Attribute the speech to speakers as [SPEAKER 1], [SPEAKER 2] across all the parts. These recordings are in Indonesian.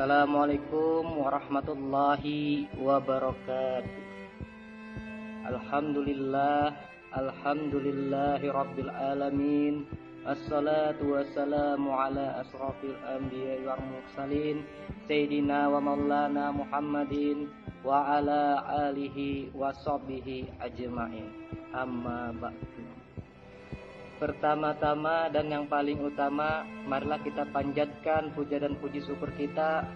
[SPEAKER 1] Assalamualaikum warahmatullahi wabarakatuh. Alhamdulillahi rabbil alamin. Assalatu wassalamu ala asrafil anbiya wal mursalin Sayyidina wa maulana Muhammadin wa ala alihi wa sahbihi ajma'in. Amma ba'du. Pertama-tama dan yang paling utama, marilah kita panjatkan puja dan puji syukur kita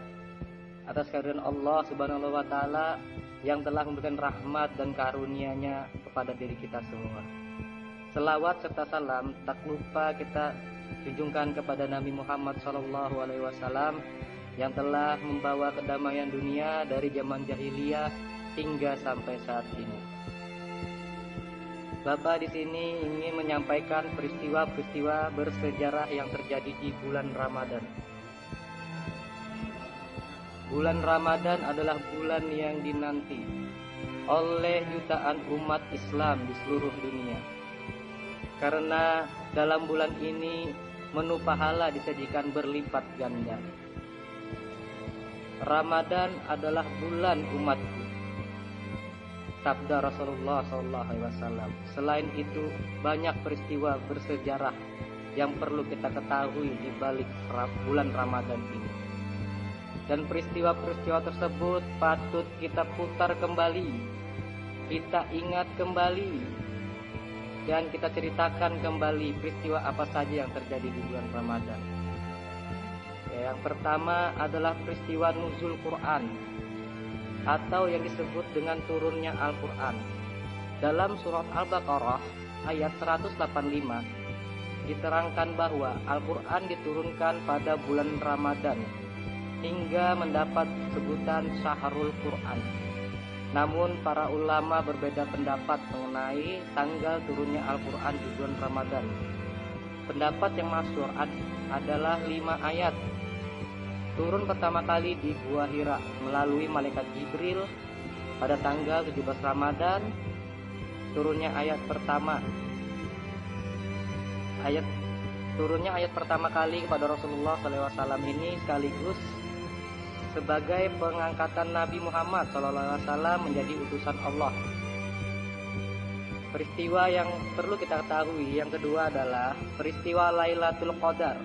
[SPEAKER 1] atas kehadiran Allah Subhanahu wa taala yang telah memberikan rahmat dan karunia-Nya kepada diri kita semua. Selawat serta salam tak lupa kita junjungkan kepada Nabi Muhammad sallallahu alaihi wasallam yang telah membawa kedamaian dunia dari zaman jahiliyah hingga sampai saat ini. Bapak di sini ingin menyampaikan peristiwa-peristiwa bersejarah yang terjadi di bulan Ramadan. Bulan Ramadan adalah bulan yang dinanti oleh jutaan umat Islam di seluruh dunia. Karena dalam bulan ini menu pahala disajikan berlipat ganda. Ramadan adalah bulan umatku, sabda Rasulullah SAW. Selain itu, banyak peristiwa bersejarah yang perlu kita ketahui di balik bulan Ramadan ini. Dan peristiwa-peristiwa tersebut patut kita putar kembali, kita ingat kembali, dan kita ceritakan kembali peristiwa apa saja yang terjadi di bulan Ramadan. Yang pertama adalah peristiwa nuzul Quran, atau yang disebut dengan turunnya Al-Quran. Dalam surat Al-Baqarah ayat 185 diterangkan bahwa Al-Quran diturunkan pada bulan Ramadan hingga mendapat sebutan Syahrul Quran. Namun para ulama berbeda pendapat mengenai tanggal turunnya Al-Quran di bulan Ramadan. Pendapat yang masyhur adalah 5 ayat. Turun pertama kali di Gua Hira melalui malaikat Jibril pada tanggal 17 Ramadan. Turunnya ayat pertama kali kepada Rasulullah SAW ini sekaligus sebagai pengangkatan Nabi Muhammad SAW menjadi utusan Allah. Peristiwa yang perlu kita ketahui yang kedua adalah peristiwa Lailatul Qadar.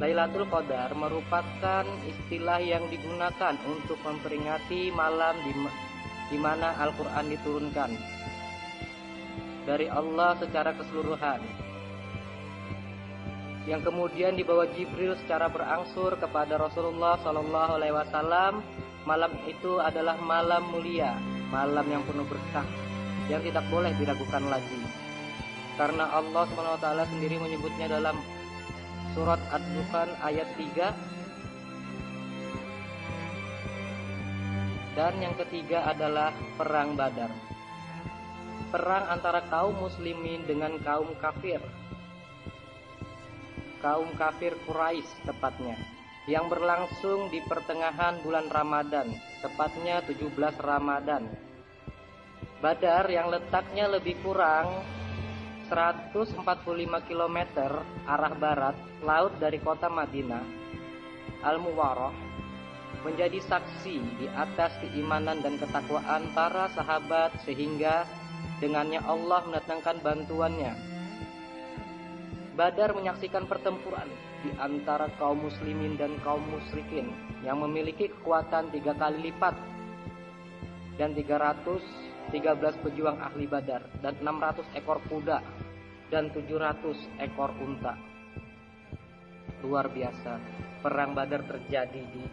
[SPEAKER 1] Lailatul Qadar merupakan istilah yang digunakan untuk memperingati malam di mana Al-Quran diturunkan dari Allah secara keseluruhan, yang kemudian dibawa Jibril secara berangsur kepada Rasulullah SAW. Malam itu adalah malam mulia, malam yang penuh berkah, yang tidak boleh diragukan lagi, karena Allah SWT sendiri menyebutnya dalam surat Ad-Dukhan ayat 3. Dan yang ketiga adalah perang Badar, perang antara kaum muslimin dengan kaum kafir Quraisy tepatnya, yang berlangsung di pertengahan bulan Ramadan, tepatnya 17 Ramadan. Badar yang letaknya lebih kurang 145 km arah barat laut dari kota Madinah Al-Muwarrah, menjadi saksi di atas keimanan dan ketakwaan para sahabat, sehingga dengannya Allah mendatangkan bantuannya. Badar menyaksikan pertempuran di antara kaum muslimin dan kaum musyrikin yang memiliki kekuatan 3 kali lipat, dan 313 pejuang ahli Badar, dan 600 ekor kuda, dan 700 ekor unta. Luar biasa, perang Badar terjadi di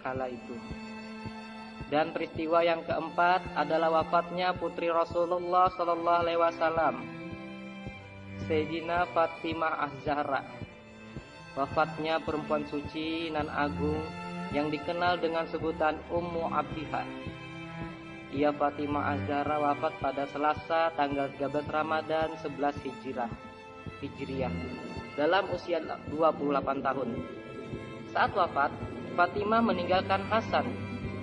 [SPEAKER 1] kala itu. Dan peristiwa yang keempat adalah wafatnya putri Rasulullah sallallahu alaihi wasallam, Sayyidina Fatimah Az-Zahra. Wafatnya perempuan suci nan agung yang dikenal dengan sebutan Ummu Abdillah. Ia Fatimah Az-Zahra wafat pada Selasa tanggal 13 Ramadan 11 Hijriah dalam usia 28 tahun. Saat wafat, Fatimah meninggalkan Hasan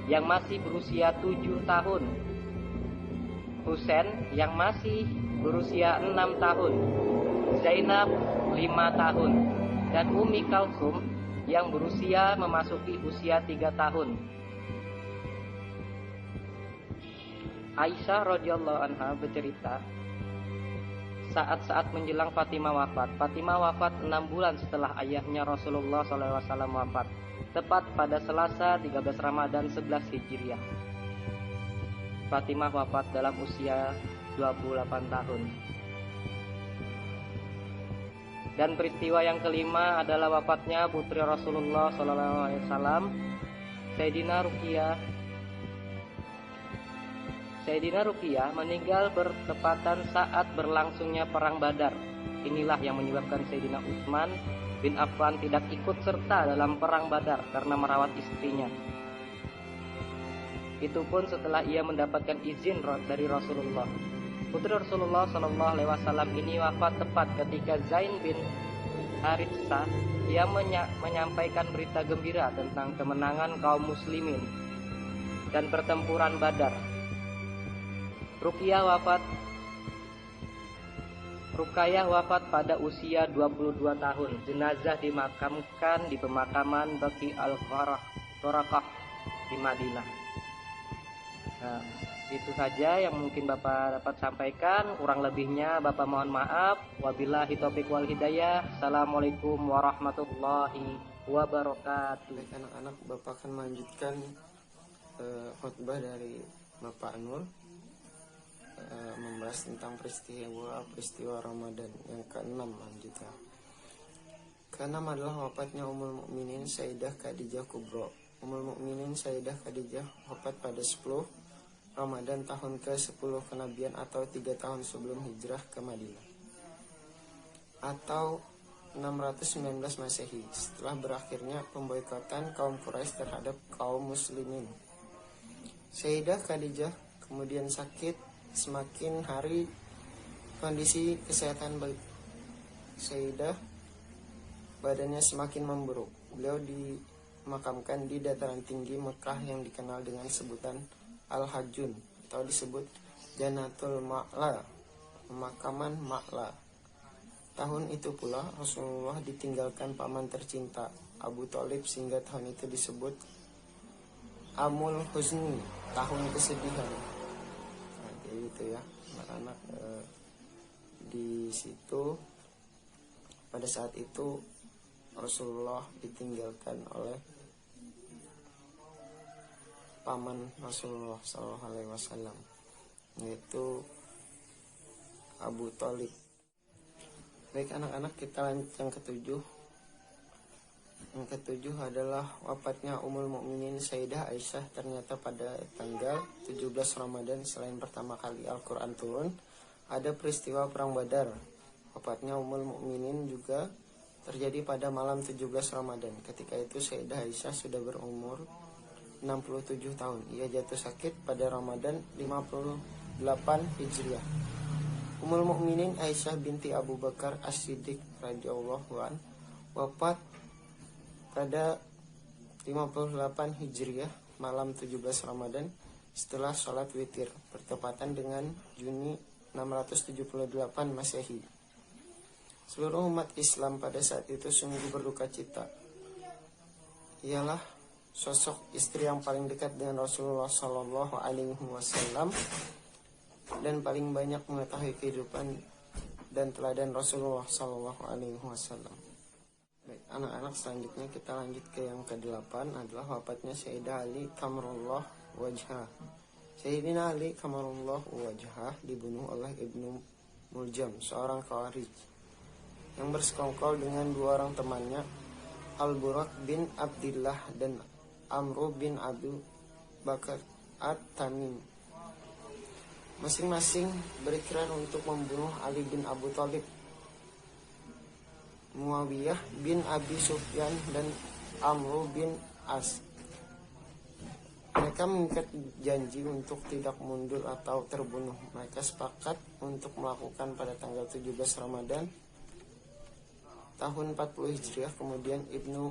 [SPEAKER 1] yang masih berusia 7 tahun, Husain yang masih berusia 6 tahun, Zainab 5 tahun, dan Ummi Kalsum yang berusia memasuki usia 3 tahun. Aisyah radhiyallahu anha bercerita, saat-saat menjelang Fatimah wafat 6 bulan setelah ayahnya Rasulullah SAW wafat, tepat pada Selasa 13 Ramadan 11 Hijriah. Fatimah wafat dalam usia 28 tahun. Dan peristiwa yang kelima adalah wafatnya putri Rasulullah SAW, Sayyidina Ruqayyah. Sayyidina Ruqayyah meninggal bertepatan saat berlangsungnya perang Badar. Inilah yang menyebabkan Sayyidina Utsman bin Affan tidak ikut serta dalam perang Badar karena merawat istrinya. Itu pun setelah ia mendapatkan izin dari Rasulullah. Putri Rasulullah SAW ini wafat tepat ketika Zain bin Haritsah yang menyampaikan berita gembira tentang kemenangan kaum muslimin dan pertempuran Badar. Ruqayyah wafat pada usia 22 tahun. Jenazah dimakamkan di pemakaman Baqi al-Gharqah di Madinah. Nah, itu saja yang mungkin Bapak dapat sampaikan. Kurang lebihnya Bapak mohon maaf. Wabillahi taufiq wal hidayah. Assalamualaikum warahmatullahi wabarakatuh.
[SPEAKER 2] Baik anak-anak, Bapak akan melanjutkan khutbah dari Bapak Anwar, membahas tentang peristiwa Ramadan yang ke-6 lanjutnya. Ke-6 adalah wafatnya Ummul Mukminin Sayyidah Khadijah Kubra. Ummul Mukminin Sayyidah Khadijah wafat pada 10 Ramadan tahun ke-10 kenabian atau 3 tahun sebelum hijrah ke Madinah, atau 619 Masehi, setelah berakhirnya pemboikotan kaum Quraisy terhadap kaum muslimin. Sayyidah Khadijah kemudian sakit. Semakin hari kondisi kesehatan baik Sayyidah badannya semakin memburuk. Beliau dimakamkan di dataran tinggi Mekah yang dikenal dengan sebutan Al-Hajjun atau disebut Janatul Ma'la, pemakaman Ma'la. Tahun itu pula Rasulullah ditinggalkan paman tercinta Abu Thalib, sehingga tahun itu disebut Amul Huzni, tahun kesedihan. Gitu ya anak-anak, di situ pada saat itu Rasulullah ditinggalkan oleh paman Rasulullah SAW, yaitu Abu Thalib. Baik anak-anak, kita lanjut yang ketujuh. Yang ketujuh adalah wafatnya Ummul Mukminin Sayyidah Aisyah. Ternyata pada tanggal 17 Ramadan, selain pertama kali Al-Quran turun, ada peristiwa Perang Badar. Wafatnya Ummul Mukminin juga terjadi pada malam 17 Ramadan. Ketika itu Sayyidah Aisyah sudah berumur 67 tahun. Ia jatuh sakit pada Ramadan 58 Hijriah. Ummul Mukminin Aisyah binti Abu Bakar As-Siddiq radhiyallahu an wafat pada 58 Hijriah malam 17 Ramadan setelah sholat witir, bertepatan dengan Juni 678 Masehi. Seluruh umat Islam pada saat itu sungguh berduka cita. Ialah sosok istri yang paling dekat dengan Rasulullah SAW dan paling banyak mengetahui kehidupan dan teladan Rasulullah SAW. Baik, anak-anak, selanjutnya kita lanjut ke yang ke-8 adalah wafatnya Sayyidah Ali Kamarullah Wajhah. Sayyidina Ali Kamarullah Wajhah dibunuh oleh Ibnu Muljam, seorang Khawarij yang bersekongkol dengan dua orang temannya, Al-Buraq bin Abdillah dan Amru bin Abu Bakar At-Tamim. Masing-masing berikrar untuk membunuh Ali bin Abu Thalib, Muawiyah bin Abi Sufyan dan Amru bin As. Mereka mengikat janji untuk tidak mundur atau terbunuh. Mereka sepakat untuk melakukan pada tanggal 17 Ramadan tahun 40 Hijriah. Kemudian Ibnu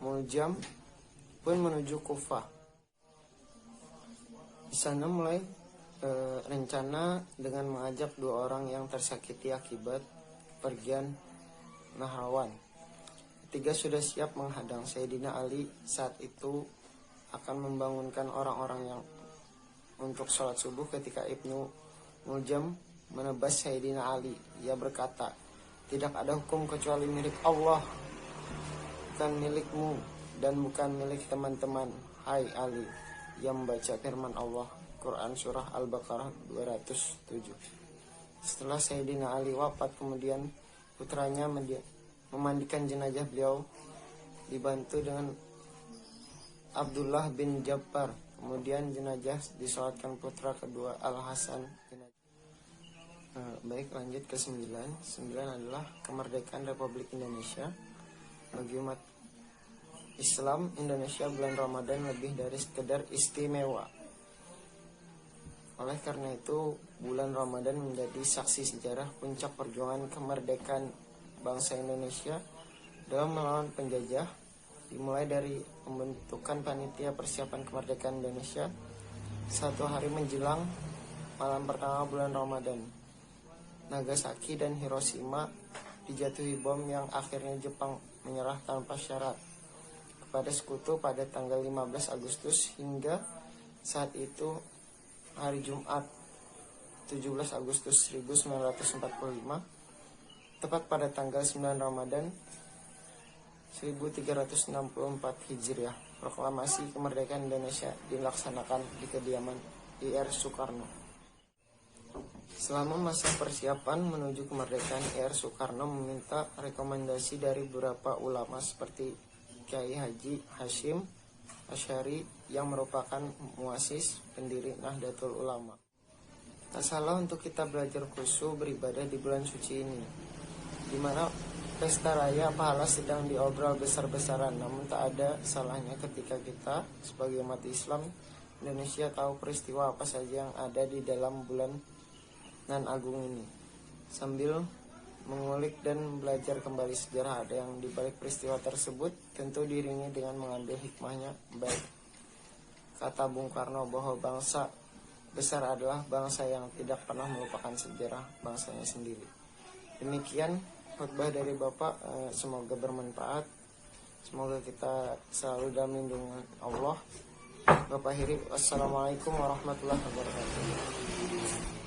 [SPEAKER 2] Muljam pun menuju Kufah. Di sana mulai rencana dengan mengajak dua orang yang tersakiti akibat pergian Nahrawan. Ketiga sudah siap menghadang. Sayyidina Ali saat itu akan membangunkan orang-orang yang untuk sholat subuh ketika Ibnu Muljam menebas Sayyidina Ali. Ia berkata, tidak ada hukum kecuali milik Allah, bukan milikmu dan bukan milik teman-teman. Hai Ali. Ia membaca firman Allah, Quran Surah Al-Baqarah 207. Setelah Sayyidina Ali wafat, kemudian putranya memandikan jenazah beliau dibantu dengan Abdullah bin Jabbar. Kemudian jenazah disolatkan putra kedua Al-Hasan. Baik, lanjut ke 9. 9 adalah kemerdekaan Republik Indonesia. Bagi umat Islam Indonesia, bulan Ramadan lebih dari sekedar istimewa. Oleh karena itu, bulan Ramadan menjadi saksi sejarah puncak perjuangan kemerdekaan bangsa Indonesia dalam melawan penjajah, dimulai dari pembentukan panitia persiapan kemerdekaan Indonesia 1 hari menjelang malam pertama bulan Ramadan. Nagasaki dan Hiroshima dijatuhi bom yang akhirnya Jepang menyerah tanpa syarat kepada sekutu pada tanggal 15 Agustus hingga saat itu hari Jumat 17 Agustus 1945 tepat pada tanggal 9 Ramadan 1364 Hijriah. Proklamasi kemerdekaan Indonesia dilaksanakan di kediaman Ir Soekarno. Selama masa persiapan menuju kemerdekaan, Ir Soekarno meminta rekomendasi dari beberapa ulama seperti Kiai Haji Hashim Asy'ari yang merupakan muassis pendiri Nahdlatul Ulama. Tak salah untuk kita belajar khusyuk beribadah di bulan suci ini, di mana pesta raya pahala sedang diobrol besar-besaran. Namun tak ada salahnya ketika kita sebagai umat Islam Indonesia tahu peristiwa apa saja yang ada di dalam bulan nan agung ini, sambil mengulik dan belajar kembali sejarah ada yang dibalik peristiwa tersebut, tentu diiringi dengan mengambil hikmahnya. Baik kata Bung Karno bahwa bangsa besar adalah bangsa yang tidak pernah melupakan sejarah bangsanya sendiri. Demikian khutbah dari Bapak, semoga bermanfaat, semoga kita selalu dalam lindungan Allah. Bapak akhiri, wassalamualaikum warahmatullahi wabarakatuh.